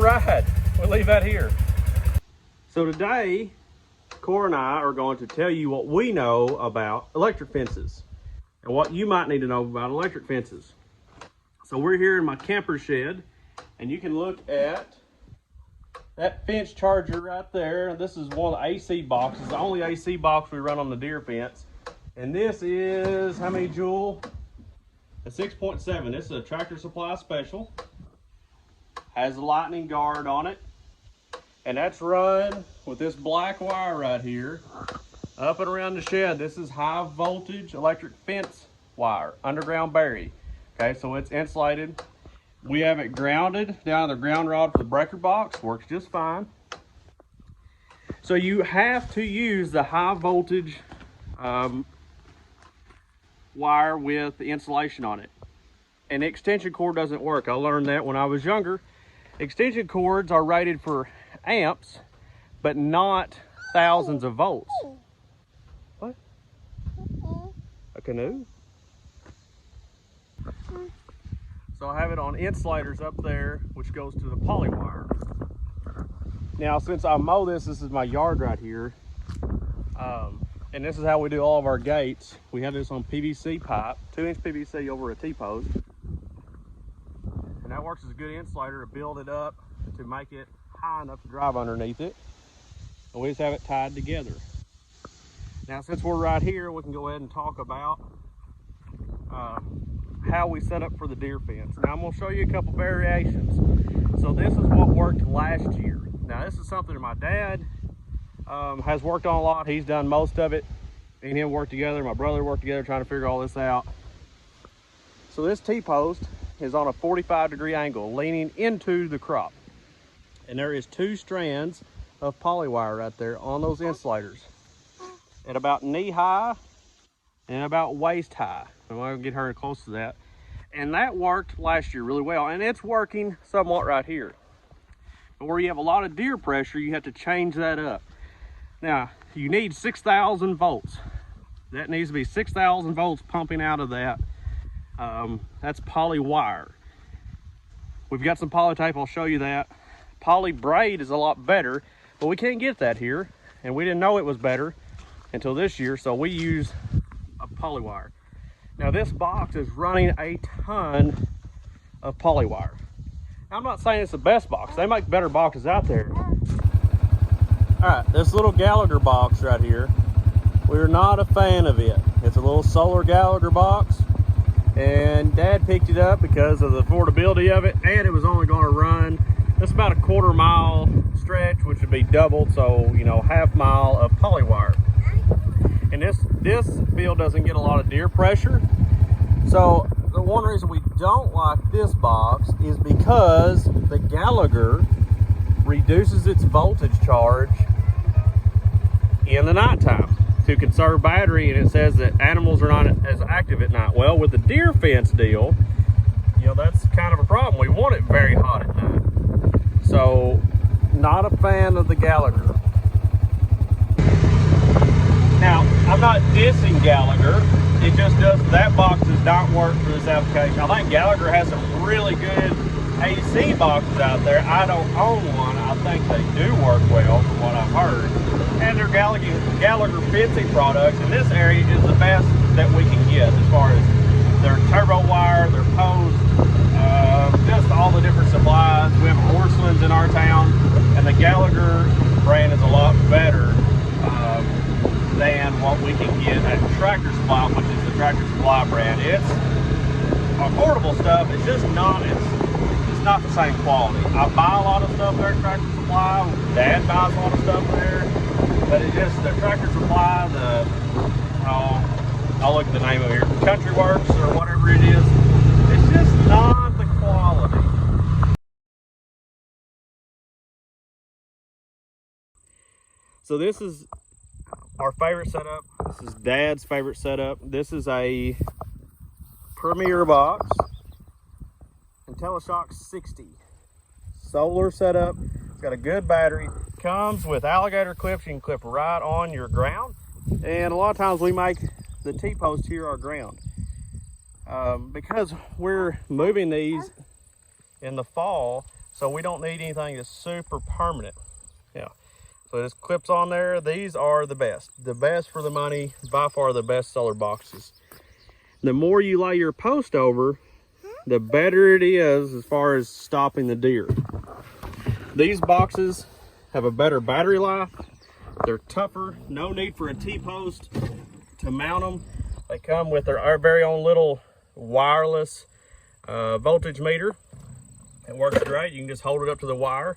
ride. We'll leave that here. So today, Cora and I are going to tell you what we know about electric fences and what you might need to know about electric fences. So we're here in my camper shed, and you can look at that fence charger right there. This is one of the AC boxes, the only AC box we run on the deer fence. And this is, how many joule? A 6.7. This is a Tractor Supply special. Has a lightning guard on it. And that's run with this black wire right here up and around the shed. This is high voltage electric fence wire, underground buried. Okay, so it's insulated. We have it grounded down the ground rod for the breaker box. Works just fine. So you have to use the high voltage wire with the insulation on it. And the extension cord doesn't work. I learned that when I was younger. Extension cords are rated for amps, but not thousands of volts. What? A canoe? So I have it on insulators up there, which goes to the poly wire. Now, since I mow this is my yard right here, and this is how we do all of our gates. We have this on PVC pipe, 2-inch PVC over a T-post. And that works as a good insulator to build it up to make it high enough to drive underneath it. And we just have it tied together. Now, since we're right here, we can go ahead and talk about how we set up for the deer fence. Now I'm going to show you a couple variations. So this is what worked last year. Now this is something that my dad has worked on a lot. He's done most of it. Me and him worked together, my brother worked together trying to figure all this out. So this T-post is on a 45-degree angle leaning into the crop. And there is 2 strands of poly wire right there on those insulators at about knee high and about waist high. I'm going to get her close to that. And that worked last year really well. And it's working somewhat right here. But where you have a lot of deer pressure, you have to change that up. Now, you need 6,000 volts. That needs to be 6,000 volts pumping out of that. That's poly wire. We've got some polytape, I'll show you that. Polybraid is a lot better, but we can't get that here. And we didn't know it was better until this year, so we use a poly wire. Now this box is running a ton of poly wire. Now, I'm not saying it's the best box. They make better boxes out there. All right, this little Gallagher box right here, we're not a fan of it. It's a little solar Gallagher box, and Dad picked it up because of the affordability of it, and it was only going to run, it's about a 1/4 mile stretch, which would be doubled, so, you know, 1/2 mile of poly wire. And this field doesn't get a lot of deer pressure. So the one reason we don't like this box is because the Gallagher reduces its voltage charge in the nighttime to conserve battery, and it says that animals are not as active at night. Well, with the deer fence deal, you know, that's kind of a problem. We want it very hot at night. So, not a fan of the Gallagher. Now, I'm not dissing Gallagher. It just does, that box does not work for this application. I think Gallagher has some really good AC boxes out there. I don't own one. I think they do work well from what I've heard. And their Gallagher fencing products in this area is the best that we can get as far as their turbo wire, their post, just all the different supplies. We have Orslins in our town, and the Gallagher brand is a lot better than what we can get at Tractor Supply, which is the Tractor Supply brand. It's affordable stuff. It's just not, it's not the same quality. I buy a lot of stuff there at Tractor Supply. Dad buys a lot of stuff there, but it's just the Tractor Supply, the I'll look at the name of it here, Country Works or whatever it is. It's just not the quality. So this is our favorite setup. This is Dad's favorite setup. This is a Premier box, IntelliShock 60. Solar setup. It's got a good battery. Comes with alligator clips you can clip right on your ground. And a lot of times we make the T-post here our ground. Because we're moving these in the fall, So we don't need anything that's super permanent. Yeah. So this clips on there. These are the best for the money, by far the best seller boxes. The more you lay your post over, the better it is as far as stopping the deer. These boxes have a better battery life. They're tougher. No need for a T-post to mount them. They come with our very own little wireless voltage meter. It works great. You can just hold it up to the wire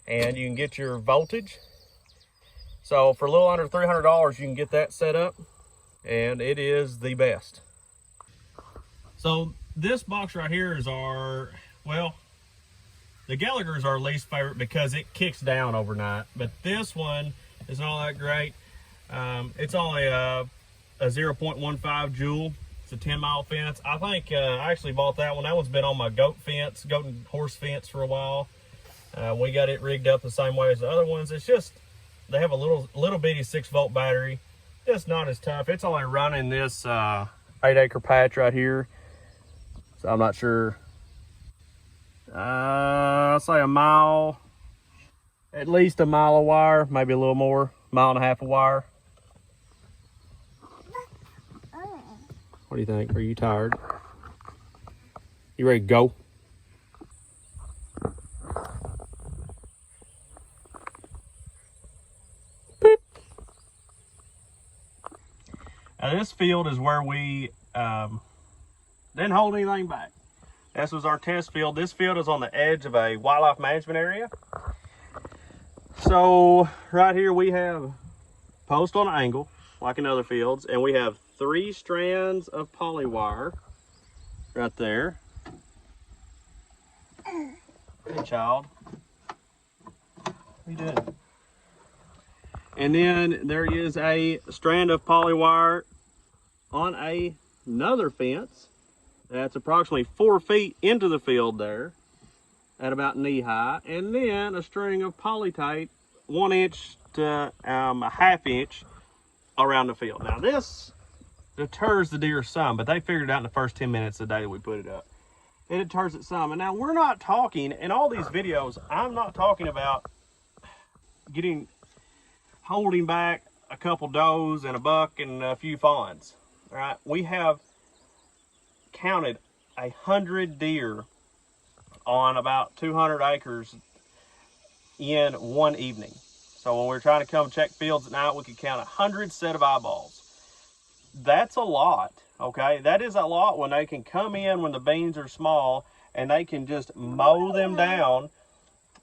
and you can get your voltage. So for a little under $300, you can get that set up, and it is the best. So this box right here is our, well, the Gallagher is our least favorite because it kicks down overnight, but this one is not that great. It's only a 0.15 joule. It's a 10-mile fence. I think I actually bought that one. That one's been on my goat and horse fence for a while. We got it rigged up the same way as the other ones. It's just, they have a little bitty 6-volt battery. It's not as tough. It's only running this 8-acre patch right here. So I'm not sure. I'll say a mile, at least a mile of wire, maybe a little more, 1.5 miles of wire. What do you think? Are you tired? You ready to go? Beep. Now this field is where we didn't hold anything back. This was our test field. This field is on the edge of a wildlife management area. So right here we have post on an angle, like in other fields, and we have 3 strands of poly wire right there. Hey, child. What are you doing? And then there is a strand of poly wire on another fence that's approximately 4 feet into the field there at about knee high, and then a string of polytape 1 inch to a 1/2 inch around the field. Now this deters the deer some, but they figured it out in the first 10 minutes of the day that we put it up. It deters it some. And now we're not talking, in all these videos, I'm not talking about holding back a couple does and a buck and a few fawns. All right, we have counted 100 deer on about 200 acres in one evening. So when we're trying to come check fields at night, we could count 100 set of eyeballs. That's a lot, okay? That is a lot when they can come in when the beans are small and they can just mow them down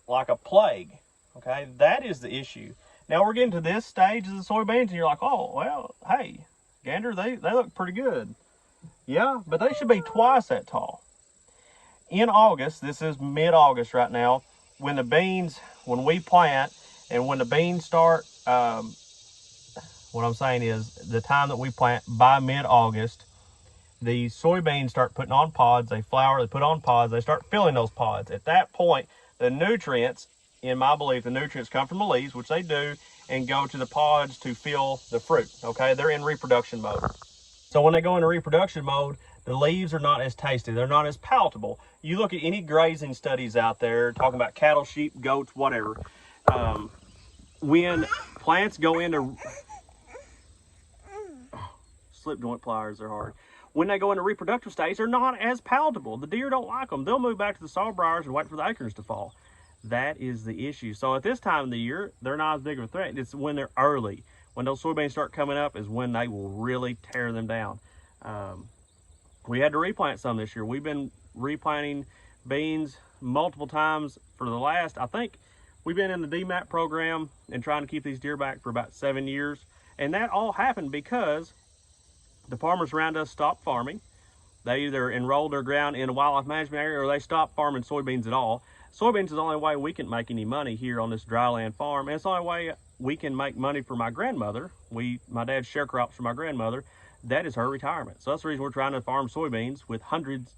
like a plague, okay? That is the issue. Now we're getting to this stage of the soybeans and you're like, oh, well, hey, Gander, they look pretty good. Yeah, but they should be twice that tall. In August, this is mid-August right now, when we plant and when the beans start, what I'm saying is the time that we plant, by mid-August, the soybeans start putting on pods, they flower, they put on pods, they start filling those pods. At that point, the nutrients, in my belief, the nutrients come from the leaves, which they do, and go to the pods to fill the fruit, okay? They're in reproduction mode. So when they go into reproduction mode, the leaves are not as tasty, they're not as palatable. You look at any grazing studies out there, talking about cattle, sheep, goats, whatever, when plants go into slip joint pliers are hard. When they go into reproductive stage, they're not as palatable. The deer don't like them. They'll move back to the sawbriars and wait for the acorns to fall. That is the issue. So at this time of the year, they're not as big of a threat. It's when they're early. When those soybeans start coming up is when they will really tear them down. We had to replant some this year. We've been replanting beans multiple times for the last, I think, we've been in the DMAP program and trying to keep these deer back for about 7 years. And that all happened because the farmers around us stopped farming. They either enrolled their ground in a wildlife management area or they stopped farming soybeans at all. Soybeans is the only way we can make any money here on this dryland farm. And it's the only way we can make money for my grandmother. My dad sharecrops for my grandmother. That is her retirement. So that's the reason we're trying to farm soybeans with hundreds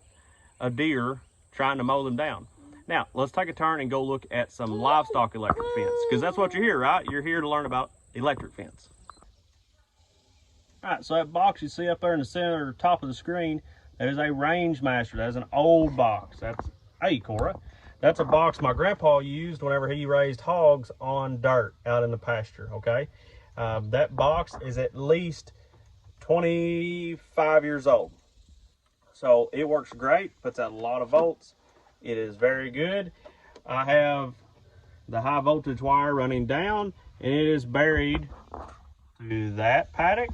of deer trying to mow them down. Now, let's take a turn and go look at some livestock electric fence, because that's what you're here, right? You're here to learn about electric fence. All right, so that box you see up there in the center, top of the screen, that is a range master. That is an old box. That's, hey, Cora. That's a box my grandpa used whenever he raised hogs on dirt out in the pasture, okay? That box is at least 25 years old. So it works great, puts out a lot of volts. It is very good. I have the high voltage wire running down, and it is buried to that paddock.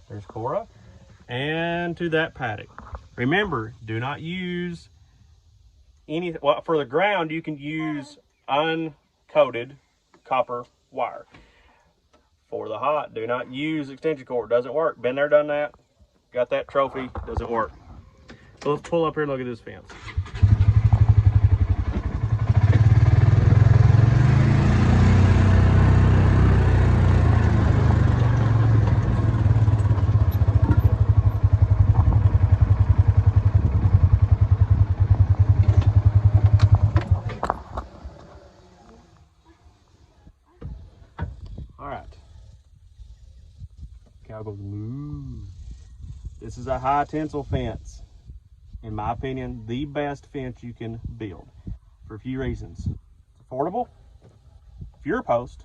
There's Cora. And to that paddock. Remember, do not use any, well, for the ground, you can use uncoated copper wire. For the hot, do not use extension cord. Doesn't work. Been there, done that. Got that trophy. Doesn't work. So let's pull up here and look at this fence. All right. Cow goes moo. This is a high tensile fence. In my opinion, the best fence you can build for a few reasons. It's affordable, fewer posts,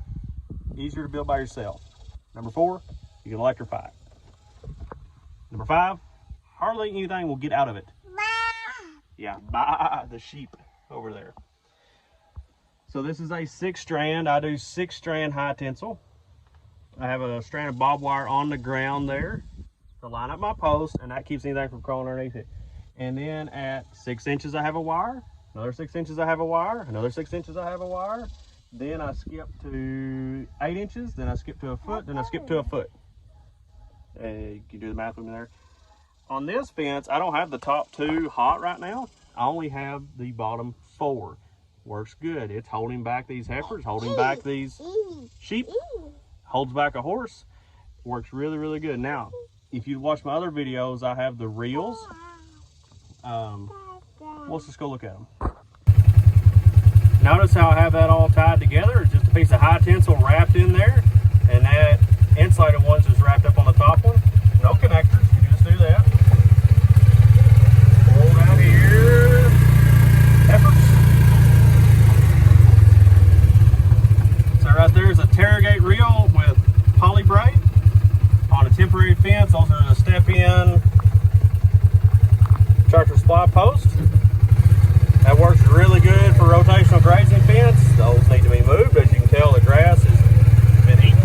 easier to build by yourself. Number 4, you can electrify it. Number 5, hardly anything will get out of it. Yeah, the sheep over there. So this is a 6-strand. I do 6-strand high tensile. I have a strand of barbed wire on the ground there to line up my post, and that keeps anything from crawling underneath it. And then at 6 inches, I have a wire. Another 6 inches, I have a wire. Another 6 inches, I have a wire. Then I skip to 8 inches. Then I skip to a foot. Then I skip to a foot. You can do the math with me there. On this fence, I don't have the top 2 hot right now. I only have the bottom 4. Works good. It's holding back these heifers, holding back these sheep, holds back a horse. Works really, really good. Now, if you watch my other videos, I have the reels. Let's just go look at them. Notice how I have that all tied together. It's just a piece of high tensile wrapped in there, and that insulated one's just wrapped up on the top one. No connectors. You can just do that. Pull out here. Heifers. So right there is a Tarragate reel with polybraid on a temporary fence. Also there's a step-in tractor supply post. That works really good for rotational grazing fence. Those need to be moved. As you can tell, the grass has been eaten.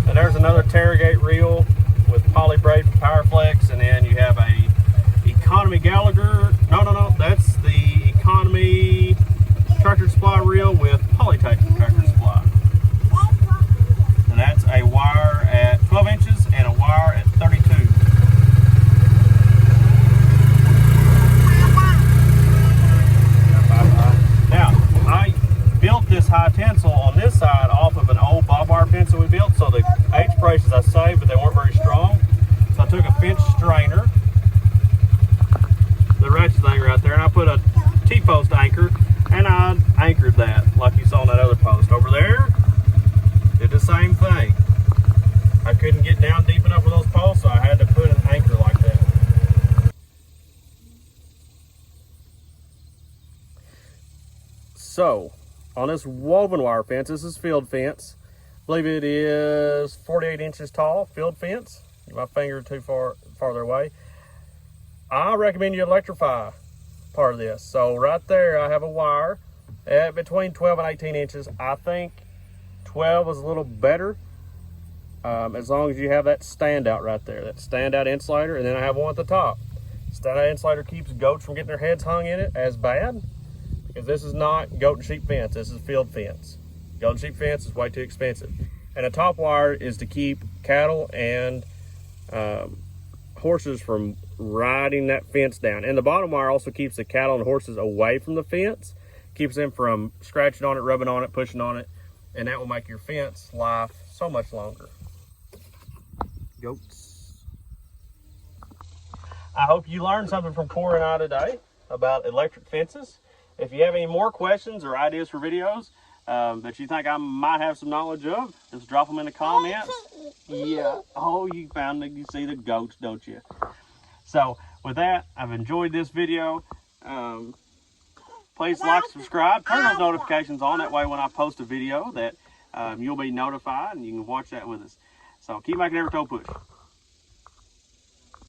And there's another Tarragate reel with polybraid for PowerFlex, and then you have a economy Gallagher. No, that's the economy tractor supply reel with polytape tractor supply. And that's a wire at 12 inches and a wire at 32. Now, I built this high tensile on this side off of an old barbed wire fence that we built, so the H braces I saved, but they weren't very strong. So I took a fence strainer, the ratchet thing right there, and I put a T-post anchor, and I anchored that like you saw on that other post. Over there, did the same thing. I couldn't get down deep enough with those posts, so I had to put an anchor like that. So, on this woven wire fence, this is field fence. I believe it is 48 inches tall, field fence. Get my finger too farther away. I recommend you electrify part of this. So right there, I have a wire at between 12 and 18 inches. I think 12 is a little better, as long as you have that standout right there, that standout insulator, and then I have one at the top. Standout insulator keeps goats from getting their heads hung in it as bad, because this is not goat and sheep fence, this is field fence. Goat and sheep fence is way too expensive. And a top wire is to keep cattle and horses from riding that fence down. And the bottom wire also keeps the cattle and horses away from the fence, keeps them from scratching on it, rubbing on it, pushing on it, and that will make your fence life so much longer. Goats. I hope you learned something from Cora and I today about electric fences. If you have any more questions or ideas for videos that you think I might have some knowledge of, just drop them in the comments. Yeah. Oh, you found it. You see the goats, don't you? So with that, I've enjoyed this video. please like, subscribe, turn those notifications on. That way when I post a video that you'll be notified and you can watch that with us. So keep making every toe push.